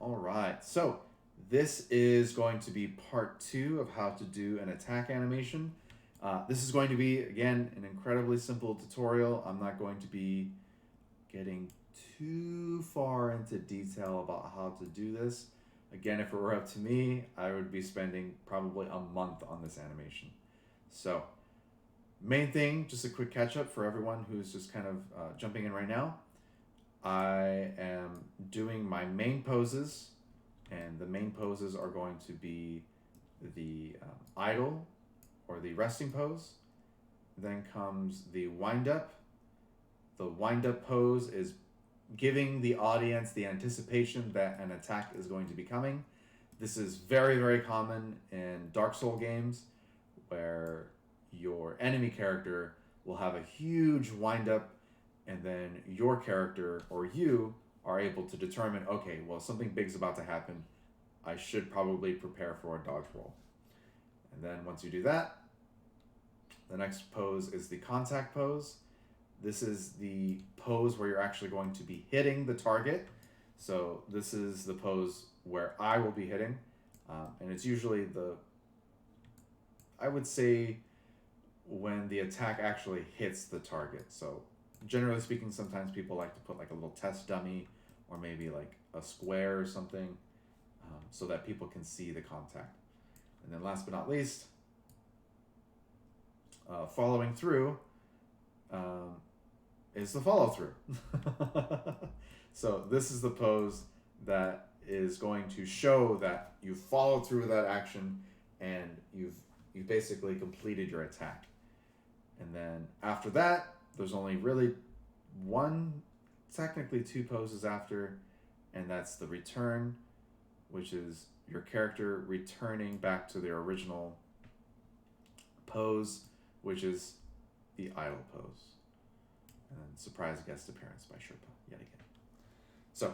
All right, so this is going to be part 2 of how to do an attack animation. This is going to be, again, an incredibly simple tutorial. I'm not going to be getting too far into detail about how to do this. Again, if it were up to me, I would be spending probably a month on this animation. So, main thing, just a quick catch up for everyone who's just kind of jumping in right now. I am doing my main poses, and the main poses are going to be the idle or the resting pose. Then comes the wind up. The wind up pose is giving the audience the anticipation that an attack is going to be coming. This is very, very common in Dark Soul games where your enemy character will have a huge wind up, and then your character or you are able to determine, okay, well, something big's about to happen. I should probably prepare for a dodge roll. And then once you do that, the next pose is the contact pose. This is the pose where you're actually going to be hitting the target. So this is the pose where I will be hitting. And it's usually I would say, when the attack actually hits the target. So generally speaking, sometimes people like to put like a little test dummy or maybe like a square or something, so that people can see the contact. And then last but not least, following through is the follow through. So this is the pose that is going to show that you followed through with that action and you've basically completed your attack. And then after that, there's only really one, technically two poses after, and that's the return, which is your character returning back to their original pose, which is the idle pose. And then surprise guest appearance by Sherpa, yet again. So,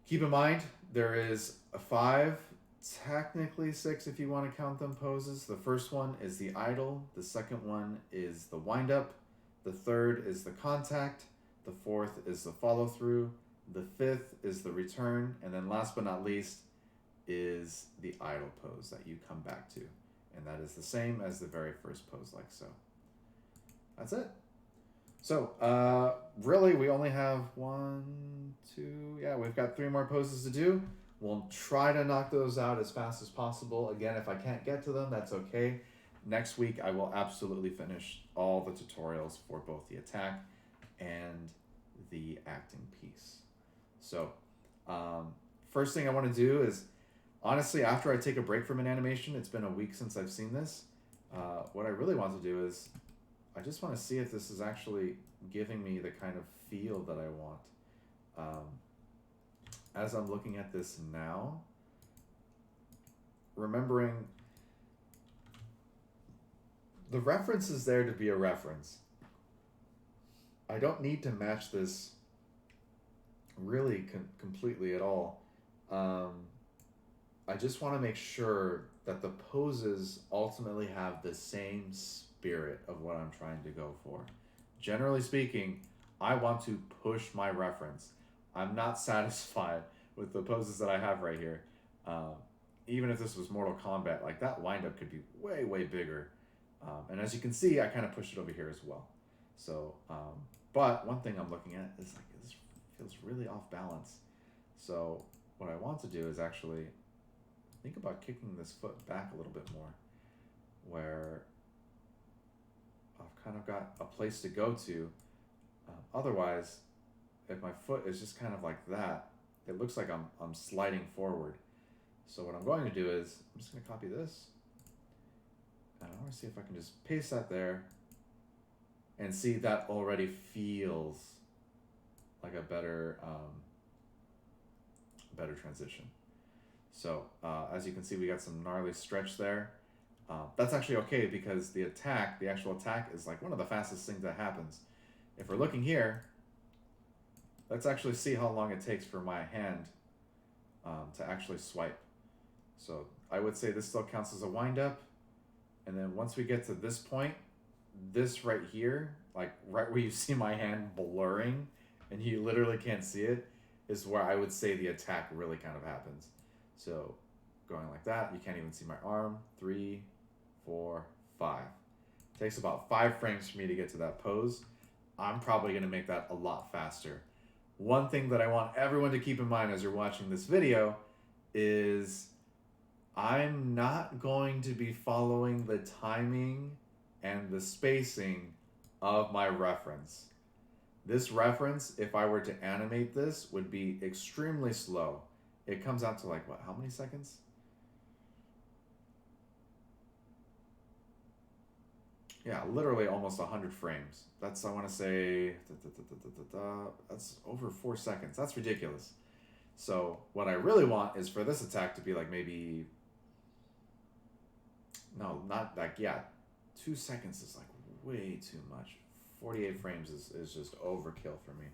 keep in mind, there is a 5, technically 6 if you want to count them, poses. The first one is the idle, the second one is the wind up, the third is the contact, the fourth is the follow through, the fifth is the return, and then last but not least is the idle pose that you come back to. And that is the same as the very first pose, like so. That's it. So, really, we only have 1, 2, we've got 3 more poses to do. We'll try to knock those out as fast as possible. Again, if I can't get to them, that's okay. Next week, I will absolutely finish all the tutorials for both the attack and the acting piece. So, first thing I want to do is, honestly, after I take a break from an animation, it's been a week since I've seen this, what I really want to do is, I just want to see if this is actually giving me the kind of feel that I want. As I'm looking at this now, remembering the reference is there to be a reference. I don't need to match this really completely at all. I just want to make sure that the poses ultimately have the same spirit of what I'm trying to go for. Generally speaking, I want to push my reference. I'm not satisfied with the poses that I have right here. Even if this was Mortal Kombat, like that windup could be way, way bigger. And as you can see, I kind of pushed it over here as well. So, but one thing I'm looking at is like, this feels really off balance. So what I want to do is actually think about kicking this foot back a little bit more, where I've kind of got a place to go to. Otherwise, if my foot is just kind of like that, it looks like I'm sliding forward. So what I'm going to do is, I'm just going to copy this, and I want to see if I can just paste that there, and see that already feels like a better transition. So as you can see, we got some gnarly stretch there. That's actually okay because the actual attack is like one of the fastest things that happens. If we're looking here, let's actually see how long it takes for my hand to actually swipe. So I would say this still counts as a wind up. And then once we get to this point, this right here, like right where you see my hand blurring and you literally can't see it, is where I would say the attack really kind of happens. So going like that, you can't even see my arm. 3, 4, 5. It takes about 5 frames for me to get to that pose. I'm probably going to make that a lot faster. One thing that I want everyone to keep in mind as you're watching this video is I'm not going to be following the timing and the spacing of my reference. This reference, if I were to animate this, would be extremely slow. It comes out to like, what, how many seconds? Yeah, literally almost 100 frames. That's, I want to say, that's over 4 seconds. That's ridiculous. So what I really want is for this attack to be like maybe, no, not like, yeah, 2 seconds is like way too much. 48 frames is just overkill for me.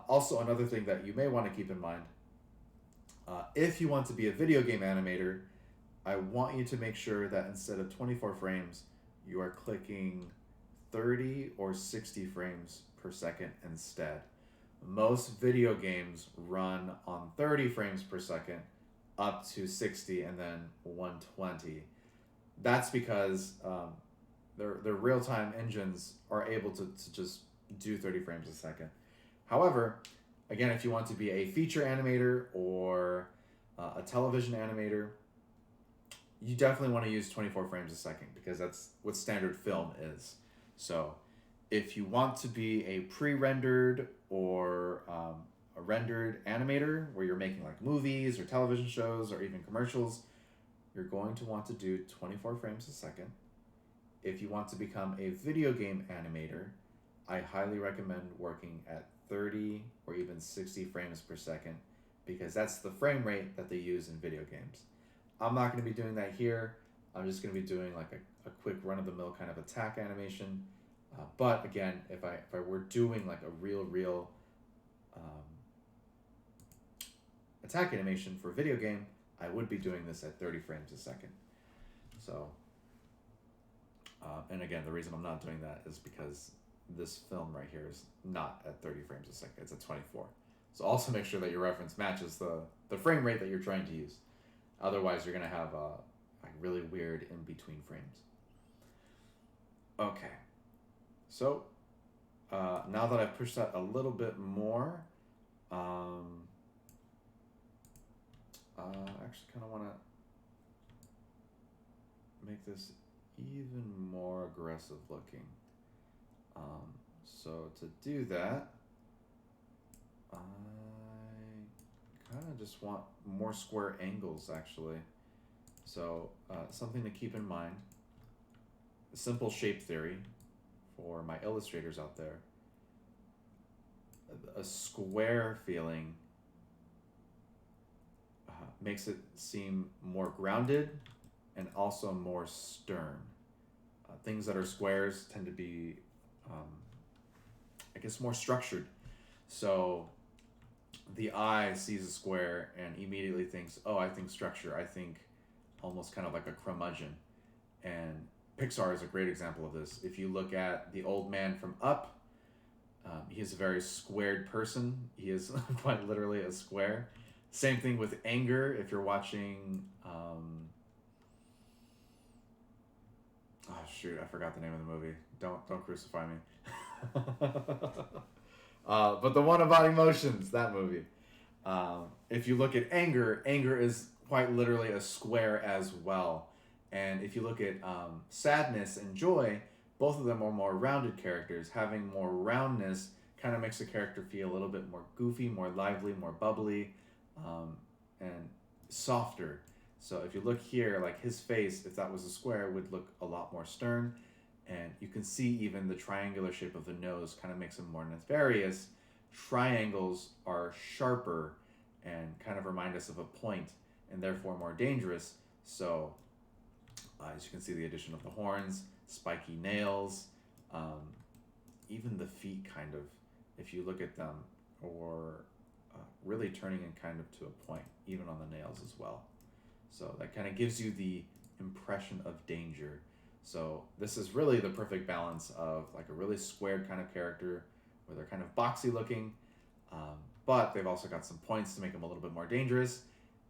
Also another thing that you may want to keep in mind, if you want to be a video game animator, I want you to make sure that instead of 24 frames, you are clicking 30 or 60 frames per second instead. Most video games run on 30 frames per second up to 60 and then 120. That's because their real-time engines are able to just do 30 frames a second. However, again, if you want to be a feature animator or a television animator, you definitely want to use 24 frames a second because that's what standard film is. So if you want to be a pre-rendered or a rendered animator where you're making like movies or television shows or even commercials, you're going to want to do 24 frames a second. If you want to become a video game animator, I highly recommend working at 30 or even 60 frames per second because that's the frame rate that they use in video games. I'm not going to be doing that here. I'm just going to be doing like a quick run-of-the-mill kind of attack animation. But again, if I were doing like a real attack animation for a video game, I would be doing this at 30 frames a second. So, and again, the reason I'm not doing that is because this film right here is not at 30 frames a second. It's at 24. So also make sure that your reference matches the frame rate that you're trying to use. Otherwise, you're going to have a really weird in-between frames. Okay. So, now that I've pushed that a little bit more, I actually kind of want to make this even more aggressive looking. So to do that, I kind of just want more square angles actually. So something to keep in mind, simple shape theory for my illustrators out there. A square feeling makes it seem more grounded and also more stern. Things that are squares tend to be, I guess, more structured. So the eye sees a square and immediately thinks, oh, I think structure. I think almost kind of like a curmudgeon. And Pixar is a great example of this. If you look at the old man from Up, he is a very squared person. He is quite literally a square. Same thing with anger. If you're watching, oh shoot, I forgot the name of the movie. Don't crucify me. But the one about emotions, that movie. If you look at anger, anger is quite literally a square as well. And if you look at sadness and joy, both of them are more rounded characters. Having more roundness kind of makes the character feel a little bit more goofy, more lively, more bubbly, and softer. So if you look here, like his face, if that was a square, would look a lot more stern. And you can see even the triangular shape of the nose kind of makes him more nefarious. Triangles are sharper and kind of remind us of a point and therefore more dangerous. So as you can see, the addition of the horns, spiky nails, even the feet kind of, if you look at them, or really turning in kind of to a point, even on the nails as well. So that kind of gives you the impression of danger. So this is really the perfect balance of like a really squared kind of character where they're kind of boxy looking, But they've also got some points to make them a little bit more dangerous.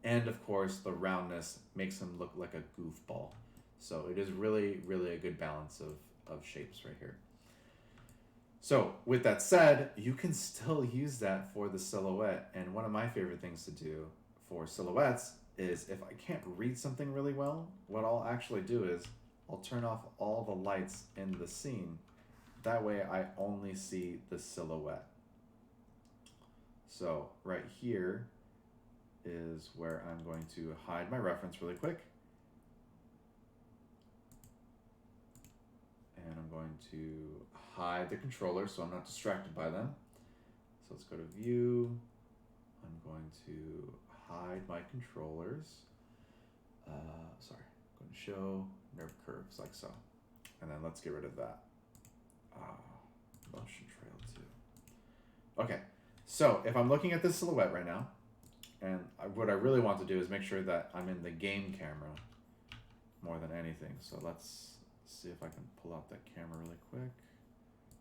And of course, the roundness makes them look like a goofball. So it is really, really a good balance of shapes right here. So with that said, you can still use that for the silhouette. And one of my favorite things to do for silhouettes is if I can't read something really well, what I'll actually do is I'll turn off all the lights in the scene. That way I only see the silhouette. So right here is where I'm going to hide my reference really quick. And I'm going to hide the controller so I'm not distracted by them. So let's go to view. I'm going to hide my controllers. Sorry, I'm going to show nerve curves like so. And then let's get rid of that. Motion trail too. Okay, so if I'm looking at this silhouette right now, and what I really want to do is make sure that I'm in the game camera more than anything. So let's see if I can pull out that camera really quick.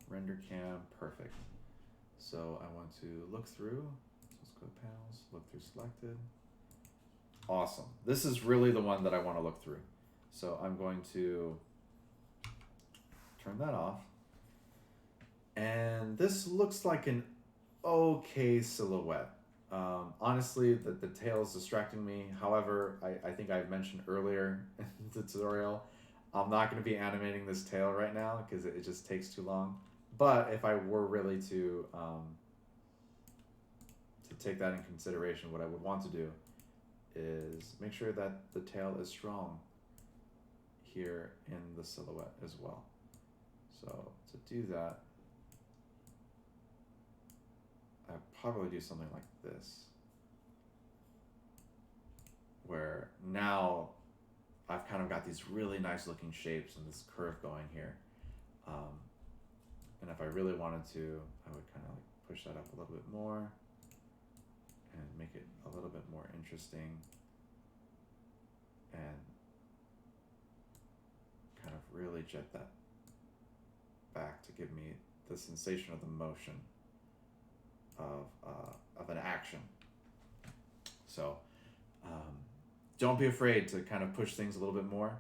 Render cam, perfect. So I want to look through. So let's go to panels, look through selected. Awesome. This is really the one that I want to look through. So I'm going to turn that off. And this looks like an okay silhouette. Honestly, the tail is distracting me. However, I think I've mentioned earlier in the tutorial, I'm not going to be animating this tail right now because it just takes too long. But if I were really to take that in consideration, what I would want to do is make sure that the tail is strong here in the silhouette as well. So to do that, I'd probably do something like this, where now I've kind of got these really nice looking shapes and this curve going here. And if I really wanted to, I would kind of like push that up a little bit more and make it a little bit more interesting and kind of really jet that back to give me the sensation of the motion of an action. So don't be afraid to kind of push things a little bit more.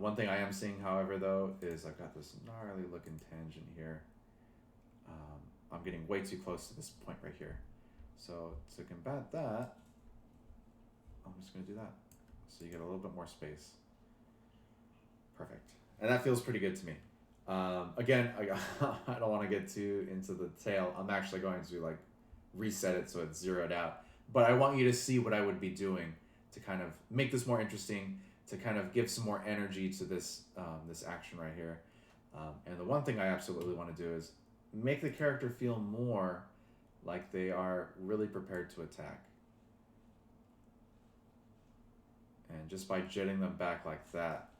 One thing I am seeing, however, though, is I've got this gnarly looking tangent here. I'm getting way too close to this point right here. So to combat that, I'm just going to do that. So you get a little bit more space. Perfect. And that feels pretty good to me. Again, I don't want to get too into the tail. I'm actually going to like reset it so it's zeroed out. But I want you to see what I would be doing to kind of make this more interesting, to kind of give some more energy to this this action right here. And the one thing I absolutely want to do is make the character feel more like they are really prepared to attack. And just by jetting them back like that,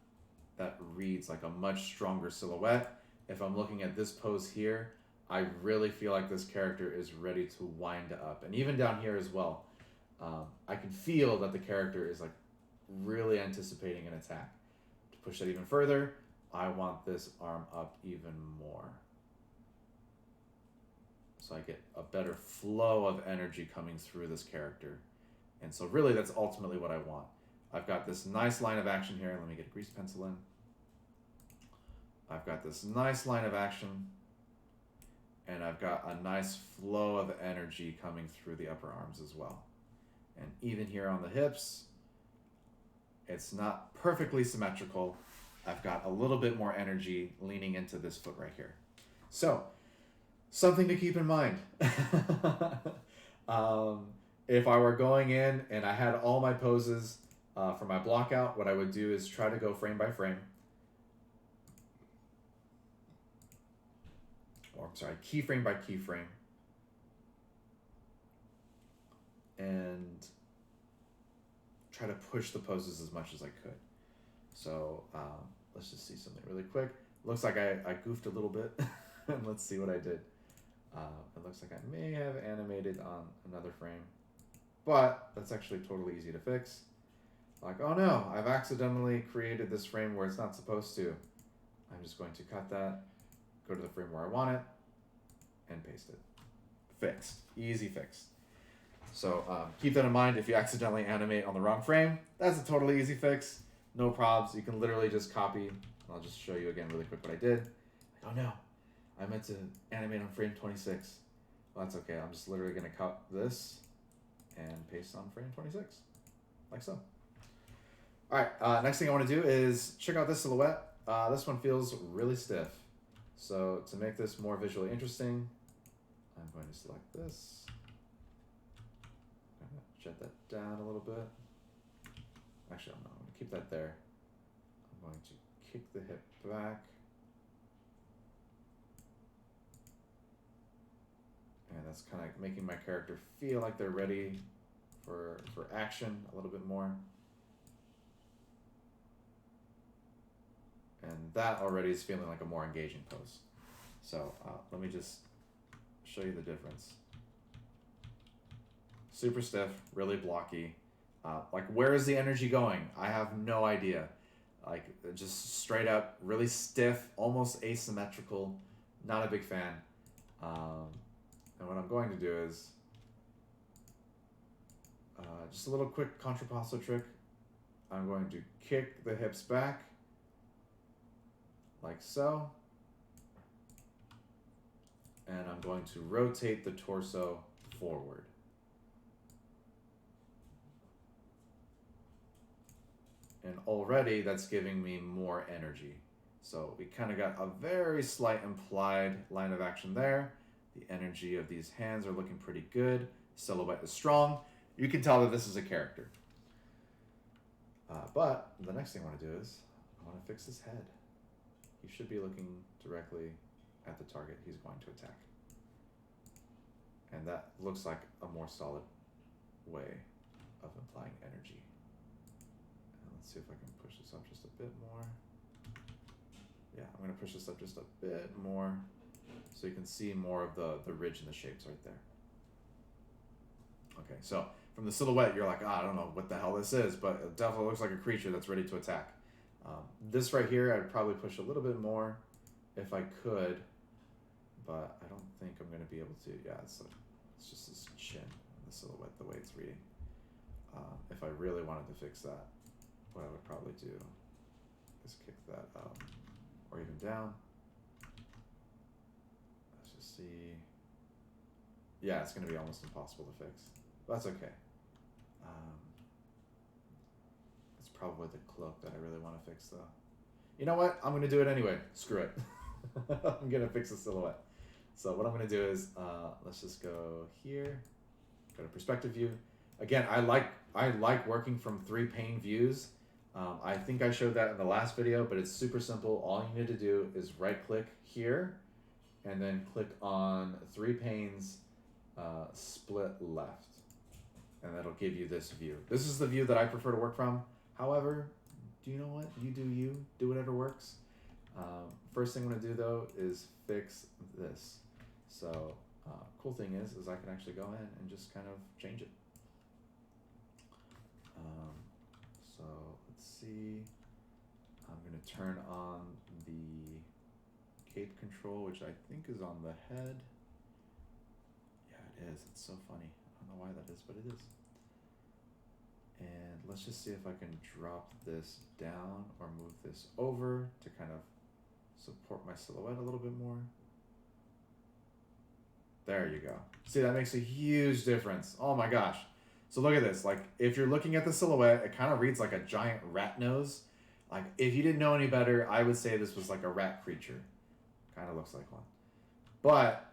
that reads like a much stronger silhouette. If I'm looking at this pose here, I really feel like this character is ready to wind up. And even down here as well, I can feel that the character is like really anticipating an attack. To push that even further, I want this arm up even more. So I get a better flow of energy coming through this character. And so really that's ultimately what I want. I've got this nice line of action here. Let me get a grease pencil in. I've got this nice line of action. And I've got a nice flow of energy coming through the upper arms as well. And even here on the hips, it's not perfectly symmetrical. I've got a little bit more energy leaning into this foot right here. So, something to keep in mind. If I were going in and I had all my poses for my block out, what I would do is try to go frame by frame. Or I'm sorry, keyframe by keyframe. And try to push the poses as much as I could. So let's just see something really quick. Looks like I goofed a little bit. And let's see what I did. It looks like I may have animated on another frame. But that's actually totally easy to fix. Like, oh no, I've accidentally created this frame where it's not supposed to. I'm just going to cut that, go to the frame where I want it, and paste it. fixed. Easy fix. So keep that in mind. If you accidentally animate on the wrong frame, that's a totally easy fix. No probs. You can literally just copy. I'll just show you again really quick what I did. Oh no, I meant to animate on frame 26. Well, that's okay. I'm just literally going to cut this and paste on frame 26, like so. All right, next thing I want to do is check out this silhouette. This one feels really stiff. So to make this more visually interesting, I'm going to select this. I'm going to jet that down a little bit. Actually, I'm going to keep that there. I'm going to kick the hip back. And that's kind of making my character feel like they're ready for action a little bit more. And that already is feeling like a more engaging pose. So let me just show you the difference. Super stiff, really blocky. Like, where is the energy going? I have no idea. Like, just straight up, really stiff, almost asymmetrical. Not a big fan. And what I'm going to do is just a little quick contrapasso trick. I'm going to kick the hips back, like so. And I'm going to rotate the torso forward. And already that's giving me more energy. So we kind of got a very slight implied line of action there. The energy of these hands are looking pretty good. Silhouette is strong. You can tell that this is a character. But the next thing I want to do is I want to fix his head. He should be looking directly at the target he's going to attack. And that looks like a more solid way of implying energy. And let's see if I can push this up just a bit more. Yeah, I'm going to push this up just a bit more so you can see more of the ridge and the shapes right there. Okay, so from the silhouette, you're like, I don't know what the hell this is, but it definitely looks like a creature that's ready to attack. This right here, I'd probably push a little bit more if I could, but I don't think I'm going to be able to. Yeah, it's just this chin, the silhouette, the way it's reading. If I really wanted to fix that, what I would probably do is kick that up or even down. Let's just see. Yeah, it's going to be almost impossible to fix. But that's okay. It's probably the cloak that I really want to fix, though. You know what? I'm going to do it anyway. Screw it. I'm going to fix the silhouette. So what I'm going to do is, let's just go here. Go to perspective view. Again, I like working from 3 pane views. I think I showed that in the last video, but it's super simple. All you need to do is right click here and then click on 3 panes, split left. And that'll give you this view. This is the view that I prefer to work from. However, do you know what? You do whatever works. First thing I'm gonna do though is fix this. So cool thing is I can actually go in and just kind of change it. So let's see. I'm gonna turn on the cape control, which I think is on the head. Yeah, it is. It's so funny. I don't know why that is, but it is. And let's just see if I can drop this down or move this over to kind of support my silhouette a little bit more. There you go. See, that makes a huge difference. Oh my gosh. So look at this. Like, if you're looking at the silhouette, it kind of reads like a giant rat nose. Like, if you didn't know any better, I would say this was like a rat creature. Kind of looks like one. But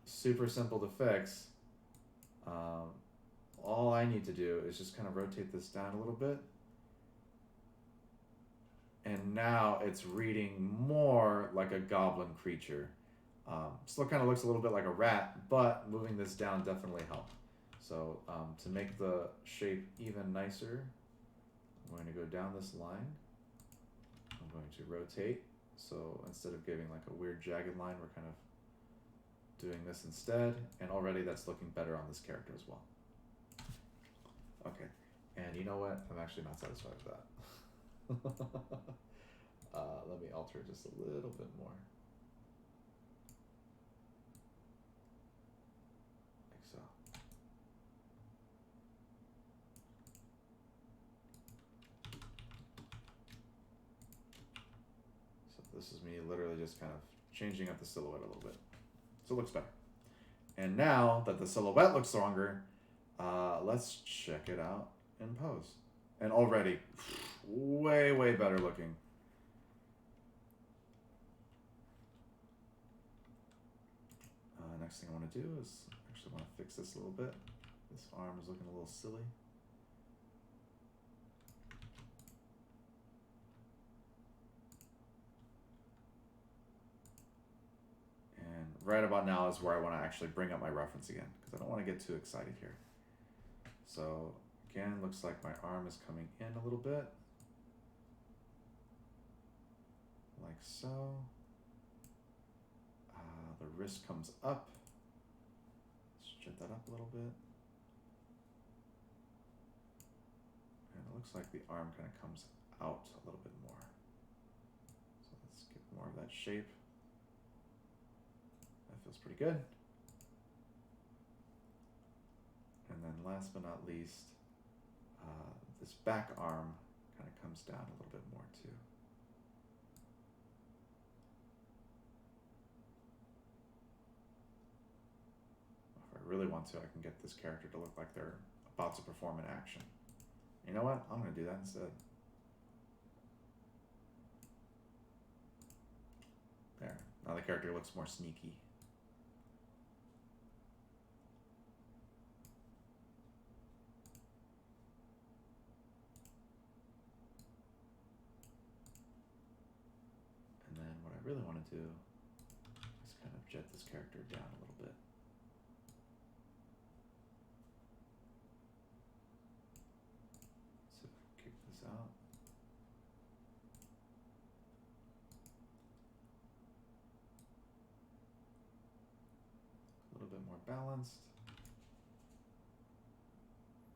super simple to fix. All I need to do is just kind of rotate this down a little bit. And now it's reading more like a goblin creature. Still kind of looks a little bit like a rat, but moving this down definitely helped. So to make the shape even nicer, I'm going to go down this line. I'm going to rotate. So instead of giving like a weird jagged line, we're kind of doing this instead. And already that's looking better on this character as well. Okay, and you know what? I'm actually not satisfied with that. Let me alter it just a little bit more. this is me literally just kind of changing up the silhouette a little bit. So it looks better. And now that the silhouette looks stronger, let's check it out in pose. And already, way, way better looking. Next thing I want to do is actually want to fix this a little bit. This arm is looking a little silly. And right about now is where I want to actually bring up my reference again, because I don't want to get too excited here. So again, looks like my arm is coming in a little bit, like so. The wrist comes up. Let's jet that up a little bit. And it looks like the arm kind of comes out a little bit more. So let's get more of that shape. That feels pretty good. And then last but not least, this back arm kind of comes down a little bit more too. If I really want to, I can get this character to look like they're about to perform an action. You know what? I'm going to do that instead. There. Now the character looks more sneaky. And then what I really want to do is kind of jet this character down a little bit. So kick this out. A little bit more balanced.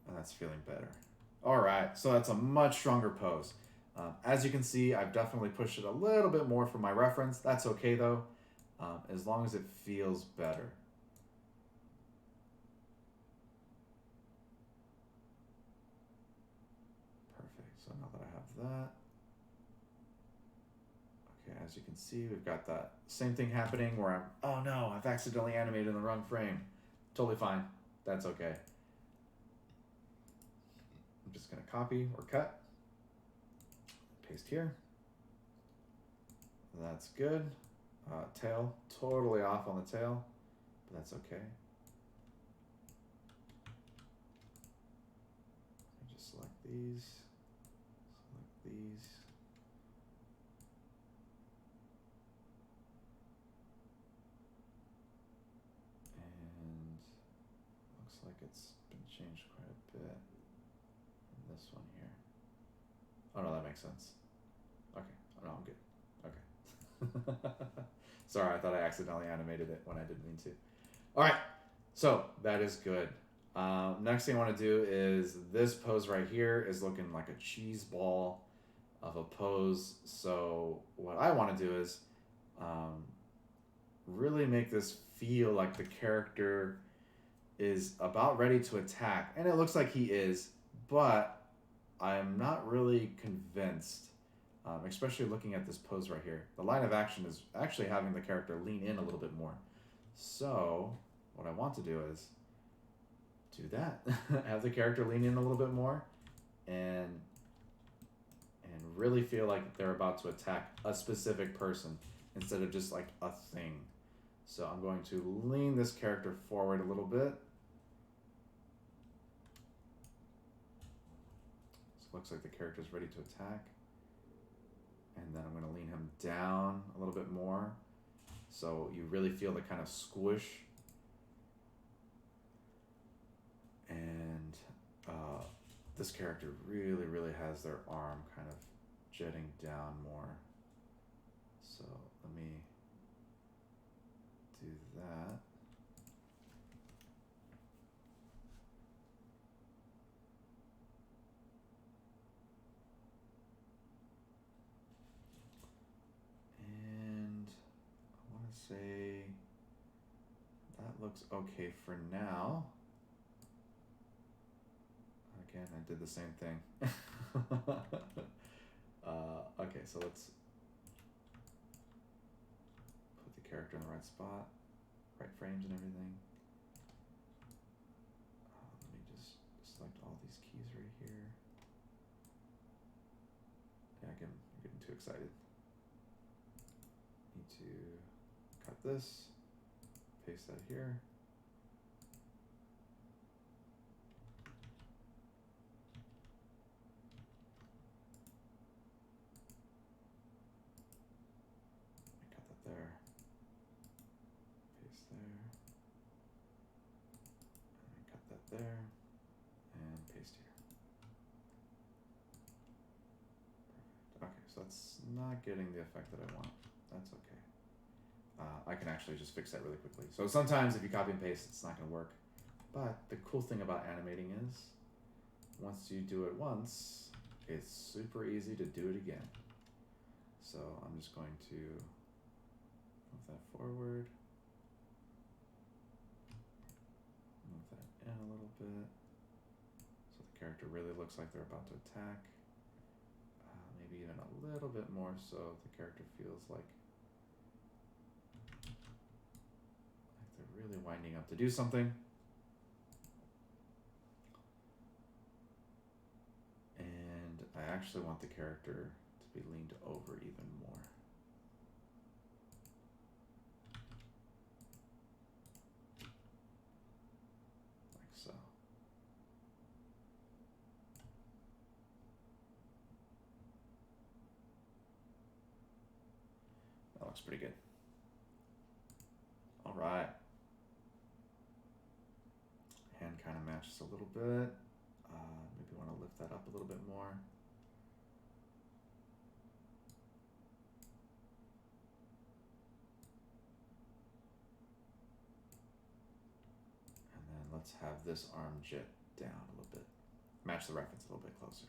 And that's feeling better. All right, so that's a much stronger pose. As you can see, I've definitely pushed it a little bit more for my reference. That's okay though, as long as it feels better. Perfect, so now that I have that, okay, as you can see, we've got that same thing happening where I'm, oh no, I've accidentally animated in the wrong frame. Totally fine, that's okay. I'm just gonna copy or cut. Paste here. That's good. Tail, totally off on the tail, but that's okay. Just select these, and looks like it's been changed quite a bit from this one here. Oh no, that makes sense. Okay, oh, no, I'm good. Okay. Sorry, I thought I accidentally animated it when I didn't mean to. All right, so that is good. Next thing I want to do is this pose right here is looking like a cheese ball of a pose. So what I want to do is really make this feel like the character is about ready to attack. And it looks like he is, but I'm not really convinced, especially looking at this pose right here. The line of action is actually having the character lean in a little bit more. So what I want to do is do that. Have the character lean in a little bit more and really feel like they're about to attack a specific person instead of just like a thing. So I'm going to lean this character forward a little bit. So it looks like the character is ready to attack. And then I'm going to lean him down a little bit more so you really feel the kind of squish. And this character really, really has their arm kind of jetting down more. So let me do that. And I want to say that looks okay for now. Again, I did the same thing. Okay, so let's character in the right spot, right frames and everything. Let me just select all these keys right here. Yeah, I'm getting too excited. Need to cut this, paste that here. Cut that there. Paste there. And cut that there. And paste here. Perfect. Okay, so that's not getting the effect that I want. That's okay. I can actually just fix that really quickly. So sometimes if you copy and paste, it's not going to work. But the cool thing about animating is, once you do it once, it's super easy to do it again. So I'm just going to move that forward, move that in a little bit, so the character really looks like they're about to attack. Maybe even a little bit more so the character feels like they're really winding up to do something. And I actually want the character to be leaned over even more. Like so. That looks pretty good. All right. Hand kind of matches a little bit. Maybe want to lift that up a little bit more. And then let's have this arm jet down a little bit. Match the reference a little bit closer.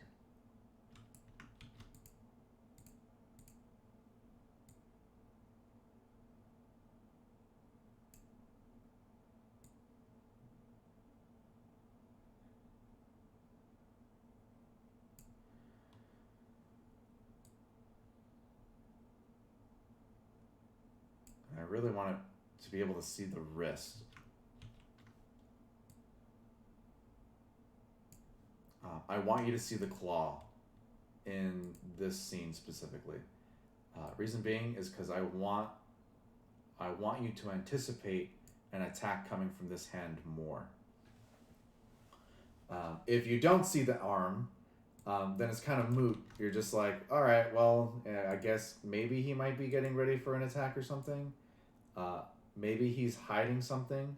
I really want it to be able to see the wrist. I want you to see the claw in this scene specifically. Reason being is because I want you to anticipate an attack coming from this hand more. If you don't see the arm, then it's kind of moot. You're just like, all right, well, I guess maybe he might be getting ready for an attack or something. Maybe he's hiding something,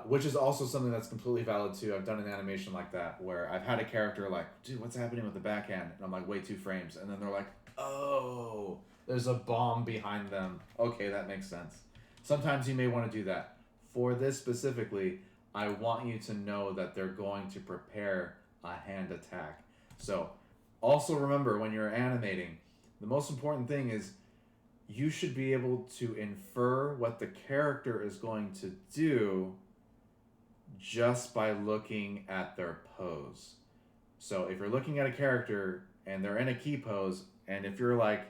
which is also something that's completely valid too. I've done an animation like that where I've had a character like, dude, what's happening with the backhand? And I'm like, wait, 2 frames. And then they're like, oh, there's a bomb behind them. Okay, that makes sense. Sometimes you may want to do that. For this specifically, I want you to know that they're going to prepare a hand attack. So also remember when you're animating, the most important thing is you should be able to infer what the character is going to do just by looking at their pose. So if you're looking at a character and they're in a key pose, and if you're like,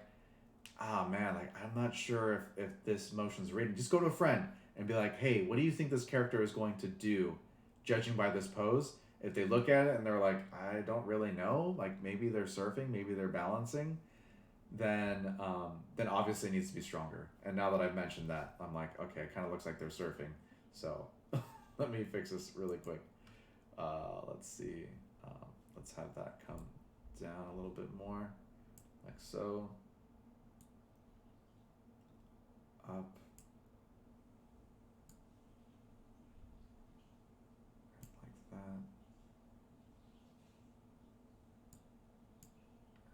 ah, man, like I'm not sure if this motion's reading, just go to a friend and be like, hey, what do you think this character is going to do, judging by this pose? If they look at it and they're like, I don't really know, like maybe they're surfing, maybe they're balancing, then obviously it needs to be stronger. And now that I've mentioned that, I'm like, okay, it kind of looks like they're surfing. So let me fix this really quick. Let's see. Let's have that come down a little bit more, like so. Up. Like that.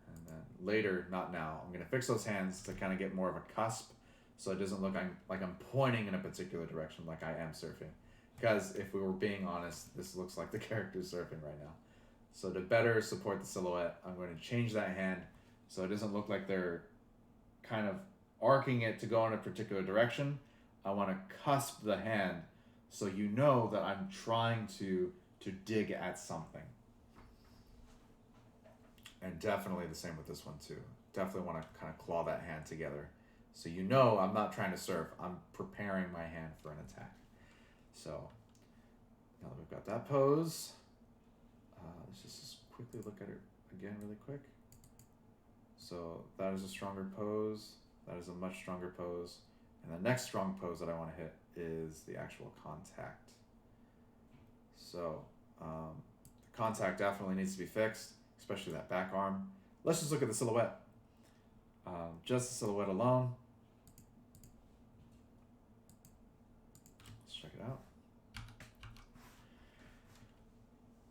And then later, not now, I'm going to fix those hands to kind of get more of a cusp so it doesn't look like I'm pointing in a particular direction like I am surfing. Because if we were being honest, this looks like the character's surfing right now. So to better support the silhouette, I'm going to change that hand so it doesn't look like they're kind of arcing it to go in a particular direction. I want to cusp the hand so you know that I'm trying to dig at something. And definitely the same with this one too. Definitely want to kind of claw that hand together So you know I'm not trying to serve. I'm preparing my hand for an attack. So now that we've got that pose, let's just quickly look at it again really quick. So that is a stronger pose. That is a much stronger pose. And the next strong pose that I want to hit is the actual contact. So the contact definitely needs to be fixed, especially that back arm. Let's just look at the silhouette. Just the silhouette alone. Let's check it out.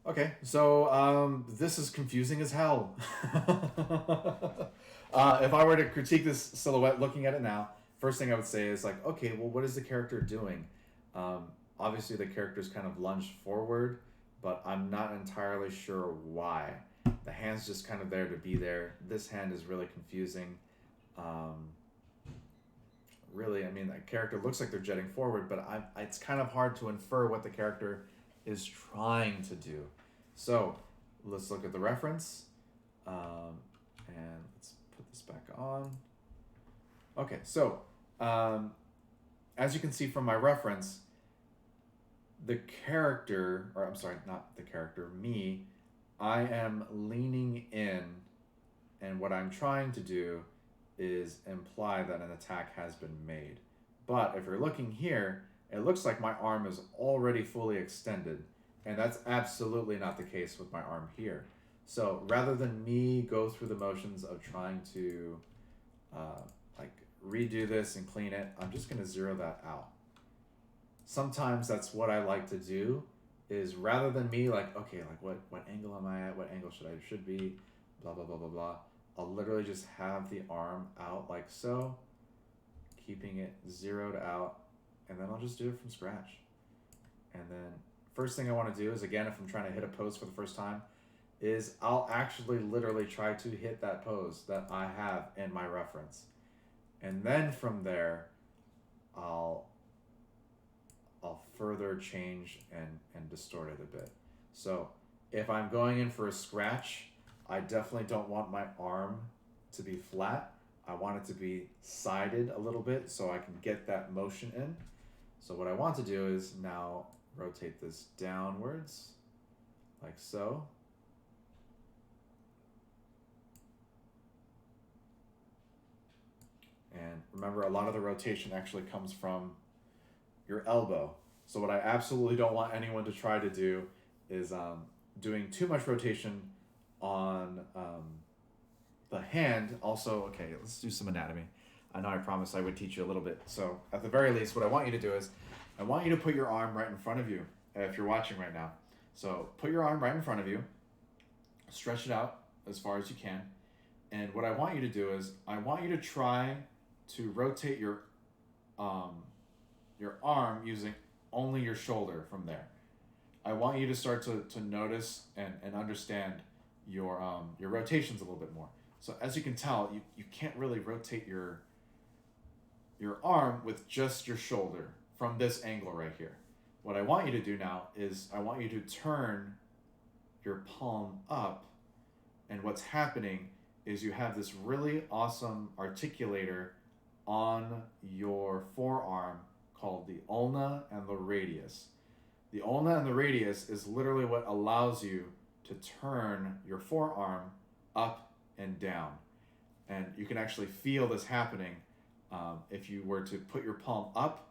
Okay, so this is confusing as hell. If I were to critique this silhouette looking at it now, first thing I would say is like, okay, well, what is the character doing? Obviously, the character's kind of lunged forward, but I'm not entirely sure why. The hand's just kind of there to be there. This hand is really confusing. Really, I mean, the character looks like they're jetting forward, but it's kind of hard to infer what the character is trying to do. So let's look at the reference, and let's put this back on. Okay, so as you can see from my reference, the character, or I'm sorry, not the character, me, I am leaning in, and what I'm trying to do is imply that an attack has been made. But if you're looking here, it looks like my arm is already fully extended, and that's absolutely not the case with my arm here. So rather than me go through the motions of trying to like redo this and clean it, I'm just gonna zero that out. Sometimes that's what I like to do, is rather than me like, okay, like what angle am I at? What angle should be? Blah, blah, blah, blah, blah. I'll literally just have the arm out like so, keeping it zeroed out, and then I'll just do it from scratch. And then first thing I want to do is, again, if I'm trying to hit a pose for the first time, is I'll actually literally try to hit that pose that I have in my reference. And then from there, I'll further change and distort it a bit. So if I'm going in for a scratch, I definitely don't want my arm to be flat. I want it to be sided a little bit so I can get that motion in. So what I want to do is now rotate this downwards, like so. And remember, a lot of the rotation actually comes from your elbow. So what I absolutely don't want anyone to try to do is doing too much rotation on the hand. Also, okay, let's do some anatomy. I know I promised I would teach you a little bit. So at the very least, what I want you to do is, I want you to put your arm right in front of you if you're watching right now. So put your arm right in front of you, stretch it out as far as you can. And what I want you to do is, I want you to try to rotate your arm using only your shoulder from there. I want you to start to notice and understand your rotations a little bit more. So as you can tell, you can't really rotate your arm with just your shoulder from this angle right here. What I want you to do now is, I want you to turn your palm up, and what's happening is you have this really awesome articulator on your forearm called the ulna and the radius. The ulna and the radius is literally what allows you to turn your forearm up and down. And you can actually feel this happening if you were to put your palm up,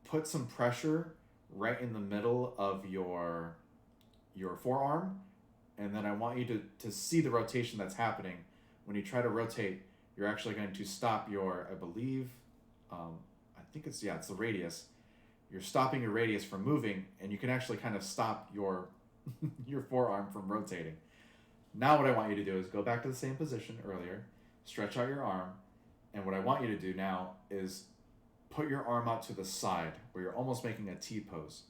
put some pressure right in the middle of your forearm, and then I want you to see the rotation that's happening. When you try to rotate, you're actually going to stop your, I believe, I think it's the radius. You're stopping your radius from moving, and you can actually kind of stop your your forearm from rotating. Now what I want you to do is go back to the same position earlier, stretch out your arm, and what I want you to do now is put your arm out to the side where you're almost making a T pose.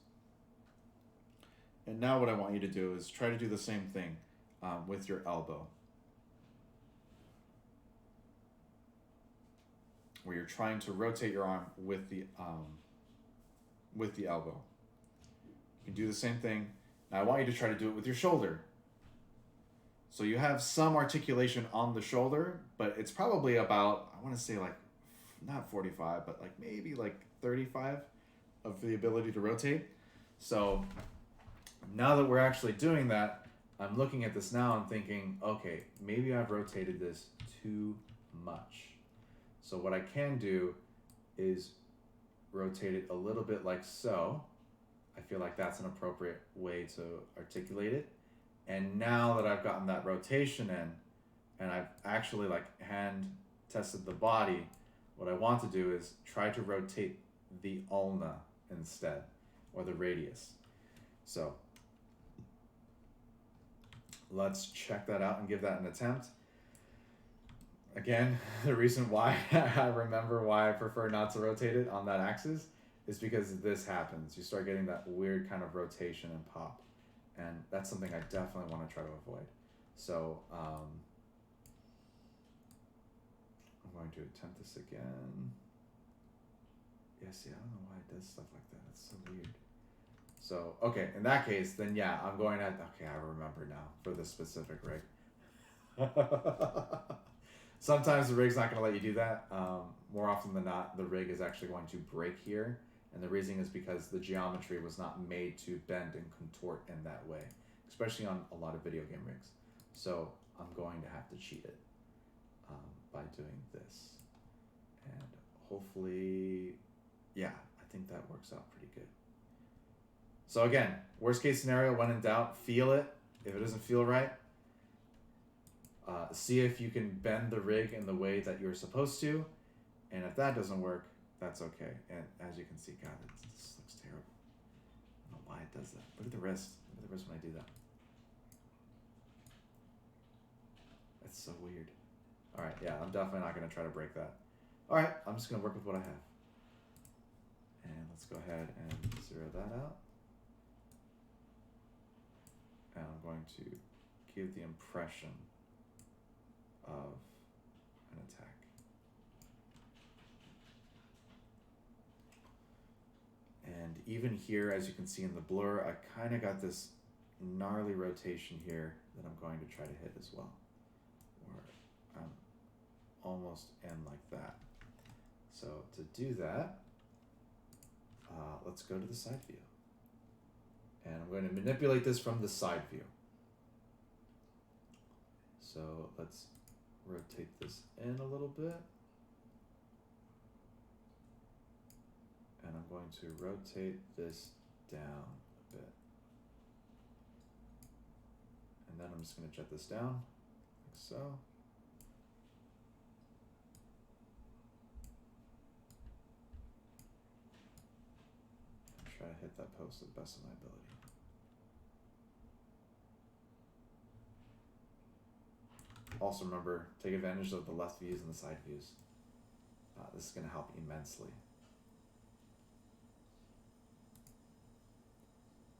And now what I want you to do is try to do the same thing with your elbow, where you're trying to rotate your arm with the elbow. You can do the same thing. Now I want you to try to do it with your shoulder. So you have some articulation on the shoulder, but it's probably about, I want to say like not 45, but like maybe like 35 of the ability to rotate. So now that we're actually doing that, I'm looking at this now and thinking, okay, maybe I've rotated this too much. So what I can do is rotate it a little bit like so. I feel like that's an appropriate way to articulate it. And now that I've gotten that rotation in, and I've actually like hand tested the body, what I want to do is try to rotate the ulna instead, or the radius. So let's check that out and give that an attempt. Again, the reason why I remember why I prefer not to rotate it on that axis is because this happens. You start getting that weird kind of rotation and pop. And that's something I definitely want to try to avoid. So I'm going to attempt this again. Yeah, see, I don't know why it does stuff like that. It's so weird. So, okay, in that case, then yeah, I'm going to, okay, I remember now for this specific rig. Sometimes the rig's not going to let you do that. More often than not, the rig is actually going to break here. And the reason is because the geometry was not made to bend and contort in that way, especially on a lot of video game rigs. So I'm going to have to cheat it by doing this. And hopefully, yeah, I think that works out pretty good. So again, worst case scenario, when in doubt, feel it. If it doesn't feel right, see if you can bend the rig in the way that you're supposed to. And if that doesn't work, that's okay. And as you can see, God, this looks terrible. I don't know why it does that. Look at the wrist. Look at the wrist when I do that. That's so weird. All right, yeah, I'm definitely not going to try to break that. All right, I'm just going to work with what I have. And let's go ahead and zero that out. And I'm going to give the impression of an attack. And even here, as you can see in the blur, I kind of got this gnarly rotation here that I'm going to try to hit as well. Or I'm almost in like that. So to do that, let's go to the side view. And I'm going to manipulate this from the side view. So let's rotate this in a little bit. And I'm going to rotate this down a bit. And then I'm just going to jet this down, like so. And try to hit that post to the best of my ability. Also remember, take advantage of the left views and the side views. This is going to help immensely.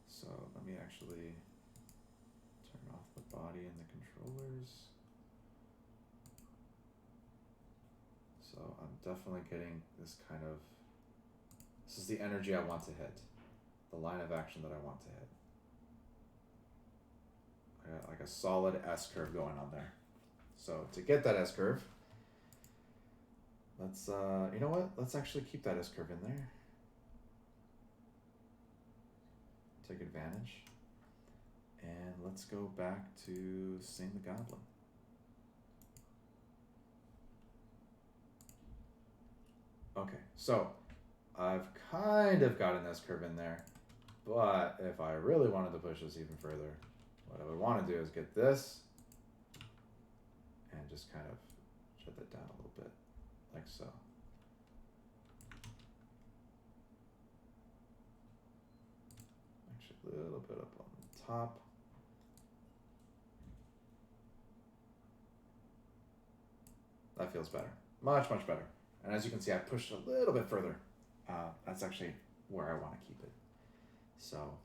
So let me actually turn off the body and the controllers. So I'm definitely getting this kind of, this is the energy I want to hit, the line of action that I want to hit. I got like a solid S curve going on there. So to get that S curve, let's, you know what? Let's actually keep that S curve in there. Take advantage. And let's go back to Sing the Goblin. Okay, so I've kind of got an S curve in there, but if I really wanted to push this even further, what I would want to do is get this and just kind of shut that down a little bit, like so. Actually, a little bit up on the top. That feels better. Much, much better. And as you can see, I pushed a little bit further. That's actually where I want to keep it. So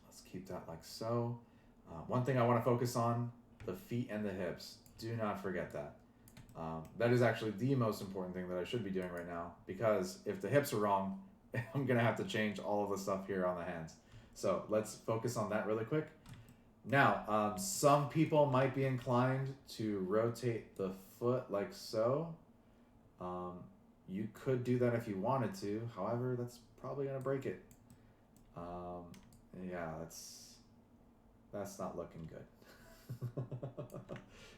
let's keep that like so. One thing I want to focus on, the feet and the hips. Do not forget that. That is actually the most important thing that I should be doing right now, because if the hips are wrong, I'm going to have to change all of the stuff here on the hands. So let's focus on that really quick. Now, some people might be inclined to rotate the foot like so. You could do that if you wanted to. However, that's probably going to break it. Yeah, that's not looking good.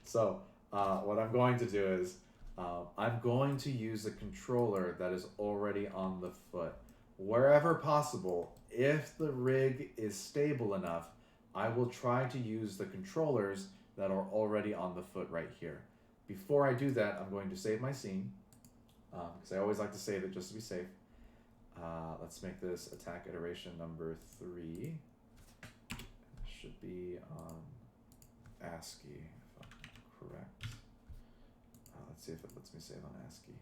So what I'm going to do is I'm going to use a controller that is already on the foot. Wherever possible, if the rig is stable enough, I will try to use the controllers that are already on the foot right here. Before I do that, I'm going to save my scene, because I always like to save it just to be safe. Let's make this attack iteration number 3. It should be on ASCII, if I'm correct. Let's see if it lets me save on ASCII.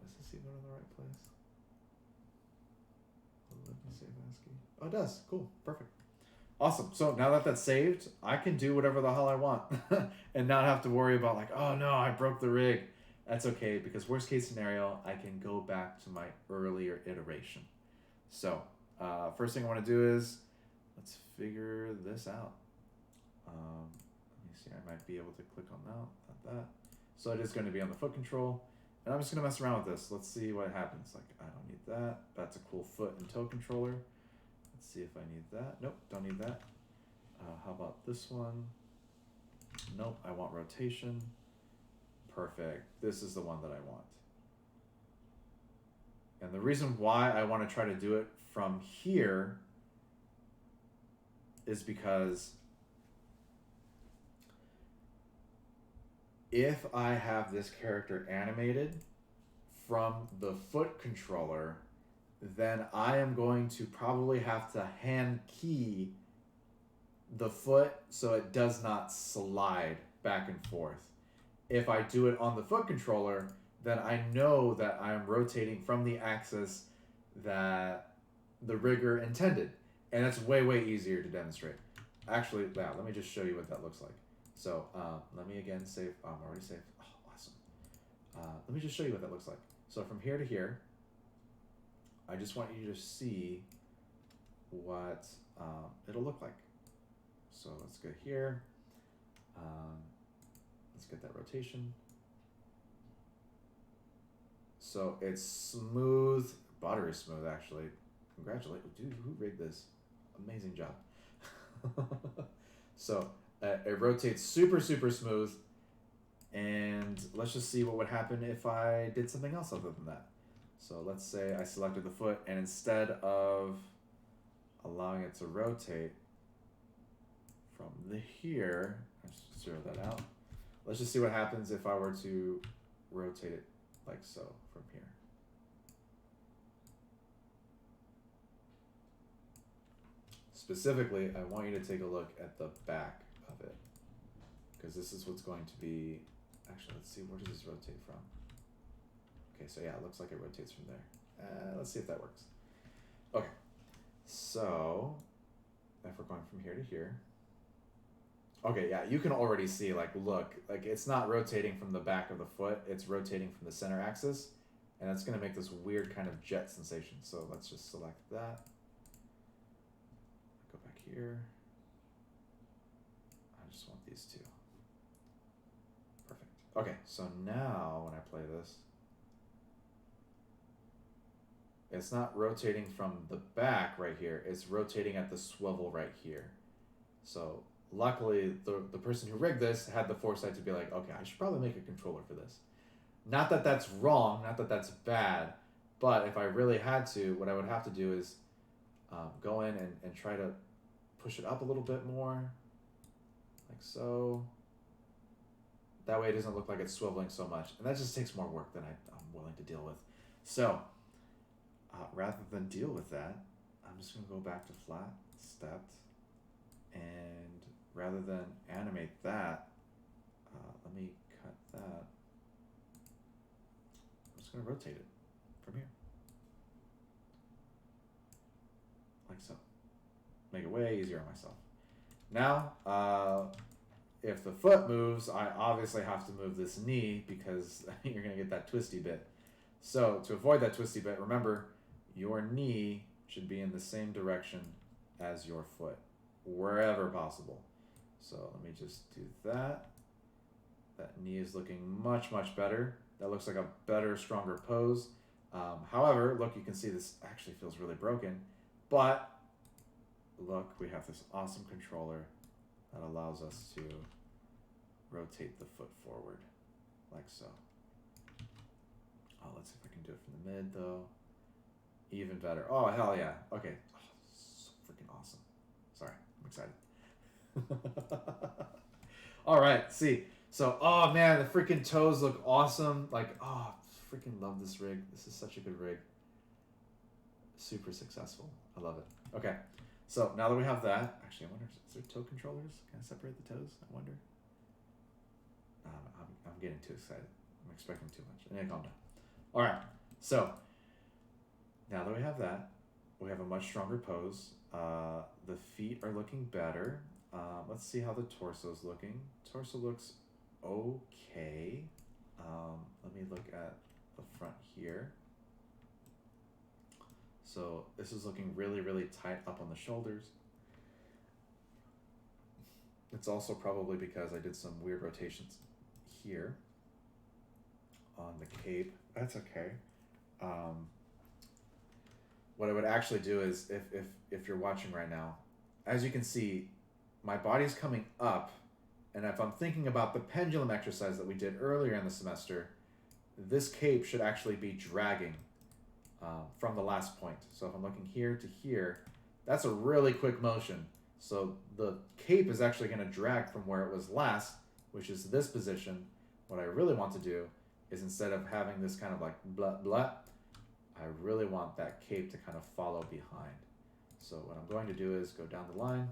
Is this even in the right place? Let me save ASCII. Oh, it does. Cool. Perfect. Awesome. So now that that's saved, I can do whatever the hell I want and not have to worry about like, oh no, I broke the rig. That's okay, because worst case scenario, I can go back to my earlier iteration. So first thing I want to do is let's figure this out. Let me see. I might be able to click on that, not that. So it is going to be on the foot control. And I'm just going to mess around with this. Let's see what happens. Like, I don't need that. That's a cool foot and toe controller. Let's see if I need that. Nope, don't need that. How about this one? Nope, I want rotation. Perfect. This is the one that I want. And the reason why I want to try to do it from here is because if I have this character animated from the foot controller, then I am going to probably have to hand key the foot so it does not slide back and forth. If I do it on the foot controller, then I know that I'm rotating from the axis that the rigger intended. And that's way, way easier to demonstrate. Actually, yeah, let me just show you what that looks like. So let me again save. I'm already saved. Oh, awesome. Let me just show you what that looks like. So from here to here, I just want you to see what it'll look like. So let's go here. Let's get that rotation. So it's smooth, buttery smooth actually. Congratulations, dude, who rigged this? Amazing job. So it rotates super, super smooth. And let's just see what would happen if I did something else other than that. So let's say I selected the foot, and instead of allowing it to rotate from here, let's zero that out. Let's just see what happens if I were to rotate it like so from here. Specifically, I want you to take a look at the back of it, because this is what's going to be, actually, let's see, where does this rotate from? Okay, so yeah, it looks like it rotates from there. Let's see if that works. Okay, so if we're going from here to here, okay, yeah, you can already see, like, look, like it's not rotating from the back of the foot, it's rotating from the center axis, and that's going to make this weird kind of jet sensation. So let's just select that. Go back here. I just want these two. Perfect. Okay, so now when I play this, it's not rotating from the back right here, it's rotating at the swivel right here. So luckily, the person who rigged this had the foresight to be like, okay, I should probably make a controller for this. Not that that's wrong, not that that's bad, but if I really had to, what I would have to do is go in and try to push it up a little bit more, like so. That way it doesn't look like it's swiveling so much. And that just takes more work than I'm willing to deal with. So rather than deal with that, I'm just going to go back to flat, stepped, and rather than animate that, let me cut that. I'm just going to rotate it from here. Like so. Make it way easier on myself. Now, if the foot moves, I obviously have to move this knee because you're going to get that twisty bit. So to avoid that twisty bit, remember, your knee should be in the same direction as your foot, wherever possible. So let me just do that. That knee is looking much, much better. That looks like a better, stronger pose. However, look, you can see this actually feels really broken. But look, we have this awesome controller that allows us to rotate the foot forward, like so. Oh, let's see if I can do it from the mid, though. Even better. Oh, hell yeah. Okay. Oh, so freaking awesome. Sorry, I'm excited. All right, see. So, oh man, the freaking toes look awesome. Like, oh, freaking love this rig. This is such a good rig. Super successful. I love it. Okay, so now that we have that, actually, I wonder, is there toe controllers? Can I separate the toes? I wonder. I'm getting too excited. I'm expecting too much. I need to calm down. All right, so now that we have that, we have a much stronger pose. The feet are looking better. Let's see how the torso is looking. Torso looks okay. Let me look at the front here. So this is looking really, really tight up on the shoulders. It's also probably because I did some weird rotations here on the cape. That's okay. What I would actually do is, if you're watching right now, as you can see, my body's coming up, and if I'm thinking about the pendulum exercise that we did earlier in the semester, this cape should actually be dragging from the last point. So if I'm looking here to here, that's a really quick motion. So the cape is actually going to drag from where it was last, which is this position. What I really want to do is, instead of having this kind of like blah, blah, I really want that cape to kind of follow behind. So what I'm going to do is go down the line.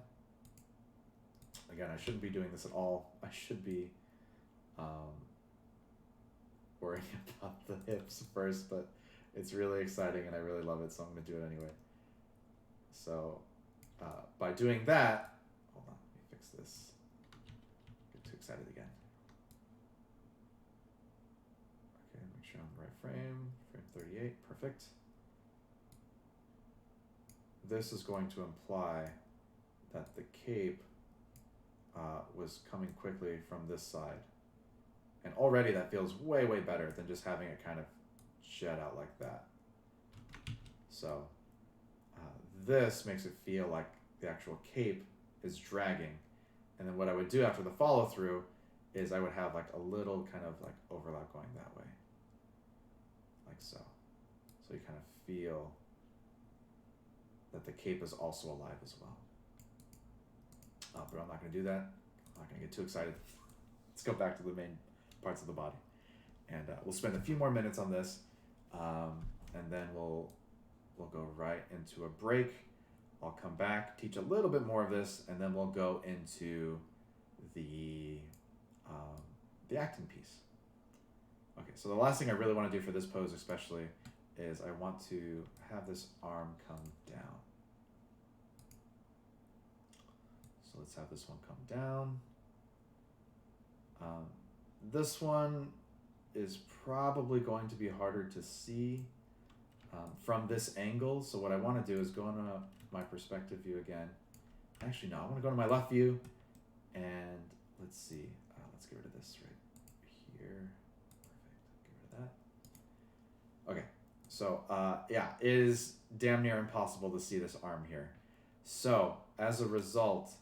Again, I shouldn't be doing this at all. I should be worrying about the hips first, but it's really exciting and I really love it, so I'm going to do it anyway. So by doing that, hold on, let me fix this. Get too excited again. Okay, make sure I'm in the right frame. Frame 38, perfect. This is going to imply that the cape was coming quickly from this side. And already that feels way, way better than just having it kind of shed out like that. So this makes it feel like the actual cape is dragging. And then what I would do after the follow through is I would have like a little kind of like overlap going that way. Like so. So you kind of feel that the cape is also alive as well. But I'm not going to do that. I'm not going to get too excited. Let's go back to the main parts of the body. And we'll spend a few more minutes on this. And then we'll go right into a break. I'll come back, teach a little bit more of this, and then we'll go into the acting piece. Okay, so the last thing I really want to do for this pose especially is I want to have this arm come down. So let's have this one come down. This one is probably going to be harder to see from this angle. So what I want to do is go into my perspective view again. Actually, no, I want to go to my left view. And let's see. Let's get rid of this right here. Perfect. Get rid of that. Okay. So yeah, it is damn near impossible to see this arm here. So as a result,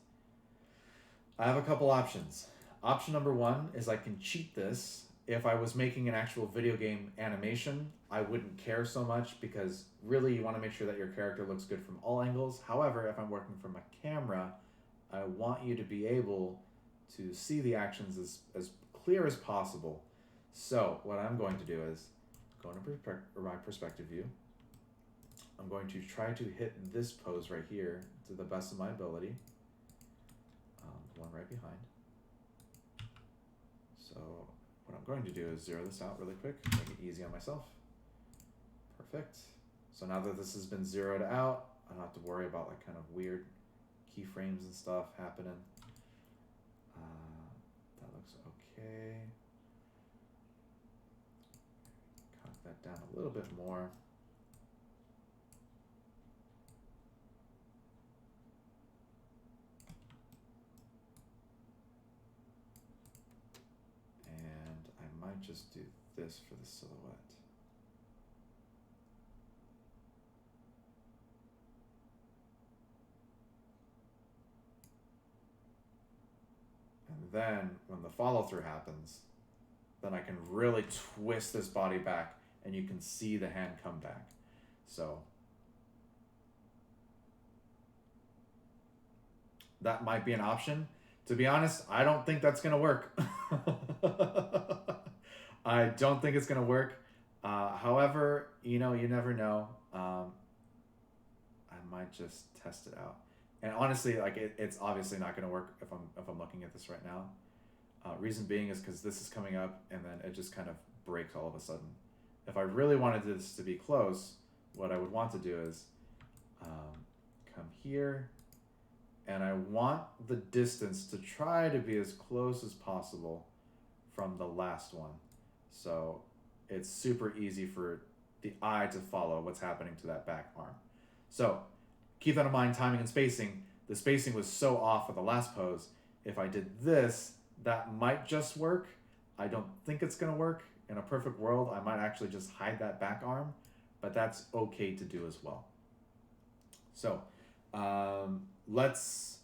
I have a couple options. Option number one is I can cheat this. If I was making an actual video game animation, I wouldn't care so much because really you want to make sure that your character looks good from all angles. However, if I'm working from a camera, I want you to be able to see the actions as clear as possible. So what I'm going to do is go into my perspective view. I'm going to try to hit this pose right here to the best of my ability. The one right behind. So what I'm going to do is zero this out really quick, make it easy on myself. Perfect. So now that this has been zeroed out, I don't have to worry about like kind of weird keyframes and stuff happening. That looks okay. Cut that down a little bit more. might just do this for the silhouette. And then when the follow through happens, then I can really twist this body back and you can see the hand come back. So that might be an option. To be honest, I don't think that's gonna work. I don't think it's gonna work. However, you know, you never know. I might just test it out. And honestly, like it's obviously not gonna work if I'm looking at this right now. Reason being is because this is coming up and then it just kind of breaks all of a sudden. If I really wanted this to be close, what I would want to do is come here, and I want the distance to try to be as close as possible from the last one. So it's super easy for the eye to follow what's happening to that back arm. So keep that in mind, timing and spacing. The spacing was so off for the last pose. If I did this, that might just work. I don't think it's gonna work. In a perfect world, I might actually just hide that back arm, but that's okay to do as well. So let's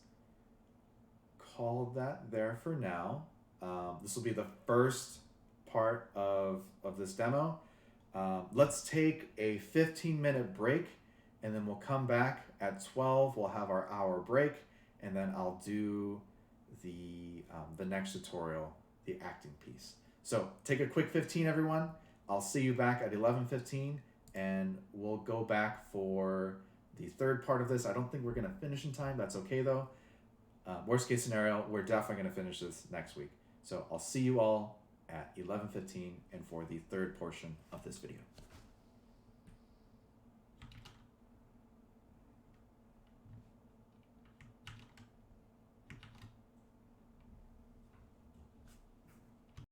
call that there for now. This will be the first part of this demo. Let's take a 15-minute break, and then we'll come back at 12. We'll have our hour break, and then I'll do the next tutorial, the acting piece. So take a quick 15, everyone. I'll see you back at 11:15, and we'll go back for the third part of this. I don't think we're gonna finish in time. That's okay though. Worst case scenario, we're definitely gonna finish this next week. So I'll see you all at 11:15 and for the third portion of this video.